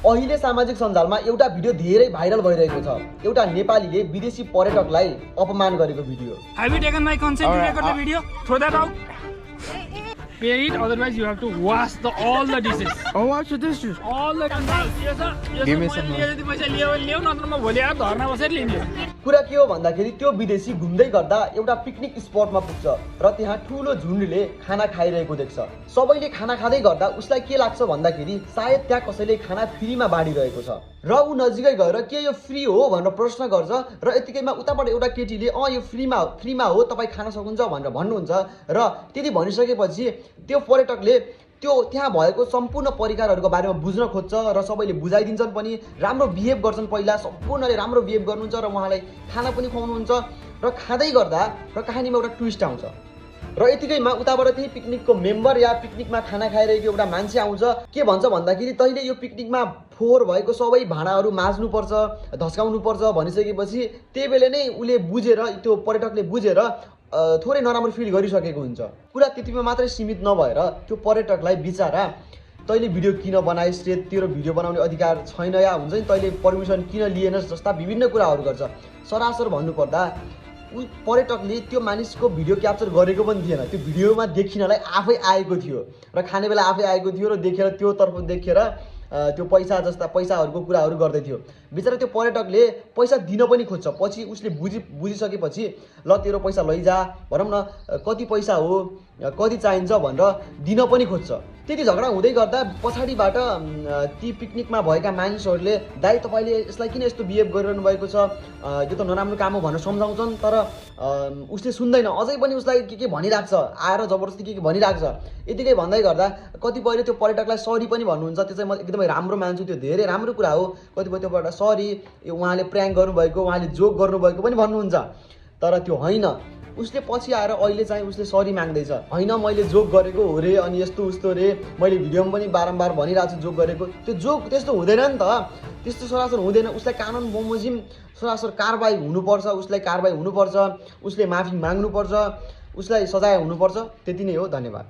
अहिले सामाजिक सञ्जालमा एउटा भिडियो धेरै भाइरल भइरहेको छ। एउटा नेपालीले विदेशी पर्यटकलाई अपमान गरेको video. Have you taken my consent to record the video? Throw that out. Pay it, otherwise you have to wash all the dishes. Oh, wash the dishes. All the dishes. Give me some. कुरा के हो भन्दाखेरि त्यो विदेशी घुम्दै गर्दा एउटा picnic स्पटमा पुग्छ र त्यहाँ ठुलो झुन्डले खाना खाइरहेको देख्छ। सबैले खाना खाँदै गर्दा उसलाई के लाग्छ भन्दाखेरि सायद त्यहाँ कसैले खाना फ्रीमा बाँडिरहेको छ र ऊ नजिकै गएर के यो फ्री हो भनेर प्रश्न गर्छ र यतिकैमा उताबाट एउटा केटीले यो फ्रीमा हो, तपाईँ खान सक्नुहुन्छ भनेर भन्नुहुन्छ र त्यति भनिसकेपछि त्यो पर्यटकले त्यो त्यहाँ भएको सम्पूर्ण परिकारहरूको बारेमा बुझ्न खोज्छ र सबैले बुझाइदिन्छन् पनि, राम्रो बिहेभ गर्छन्। पहिला सम्पूर्णले राम्रो बिहेभ गर्नुहुन्छ र उहाँलाई खाना पनि खुवाउनुहुन्छ र खाँदै गर्दा र कहानीमा एउटा ट्विस्ट आउँछ र यतिकैमा उताबाट त्यही पिकनिकको मेम्बर या पिकनिकमा खाना खाइरहेको एउटा मान्छे आउँछ। के भन्छ भन्दाखेरि तैँले यो पिकनिकमा फोहोर भएको सबै भाँडाहरू माझ्नुपर्छ, धस्काउनुपर्छ भनिसकेपछि त्यही बेला नै उसले बुझेर, त्यो पर्यटकले बुझेर थोरै नराम्रो फिल गरिसकेको हुन्छ। कुरा त्यतिमा मात्रै सीमित नभएर त्यो पर्यटकलाई बिचारा तैँले भिडियो किन बनाइस् रे, तेरो भिडियो बनाउने अधिकार छैन या हुन्छ नि, तैँले पर्मिसन किन लिएनस् जस्ता विभिन्न कुराहरू गर्छ। सरासर भन्नुपर्दा ऊ पर्यटकले त्यो मानिसको भिडियो क्याप्चर गरेको पनि थिएन, त्यो भिडियोमा देखिनलाई आफै आएको थियो र खाने बेला आफै आएको थियो र देखेर त्यो तर्फ देखेर त्यो पैसाहरूको कुराहरू गर्दै थियो। बिचरा त्यो पर्यटकले पैसा दिन पनि खोज्छ। पछि उसले बुझिसकेपछि ल तेरो पैसा लैजा, भनौँ न कति पैसा हो, कति चाहिन्छ भनेर दिन पनि खोज्छ। त्यति झगडा हुँदै गर्दा पछाडिबाट ती पिकनिकमा भएका मानिसहरूले दाइ तपाईँले यसलाई किन यस्तो बिहेभ गरिरहनु भएको छ, यो त नराम्रो काम हो भनेर सम्झाउँछन्, तर उसले सुन्दैन। अझै पनि उसलाई के भनिरहेको छ, आएर जबरजस्ती के भनिरहेको छ। यतिकै भन्दै गर्दा कतिपयले त्यो पर्यटकलाई सरी पनि भन्नुहुन्छ। त्यो चाहिँ म एकदमै राम्रो मान्छु, त्यो धेरै राम्रो कुरा हो। कतिपय त्योबाट सरी, उहाँले प्र्याङ्क गर्नुभएको, उहाँले जोक गर्नुभएको पनि भन्नुहुन्छ, तर त्यो होइन। उसले पछि आएर अहिले चाहिँ उसले सरी माग्दैछ। होइन मैले जोक गरेको हो रे, अनि यस्तो उस्तो रे, मैले भिडियोमा पनि बारम्बार भनिरहेको छु जोक गरेको। त्यो जोक त्यस्तो हुँदैन नि त, त्यस्तो सरासर हुँदैन। उसलाई कानुन बमोजिम सरासर कारबाही हुनुपर्छ, उसलाई कारबाही हुनुपर्छ, उसले माफी माग्नुपर्छ, उसलाई सजाय हुनुपर्छ। त्यति नै हो। धन्यवाद।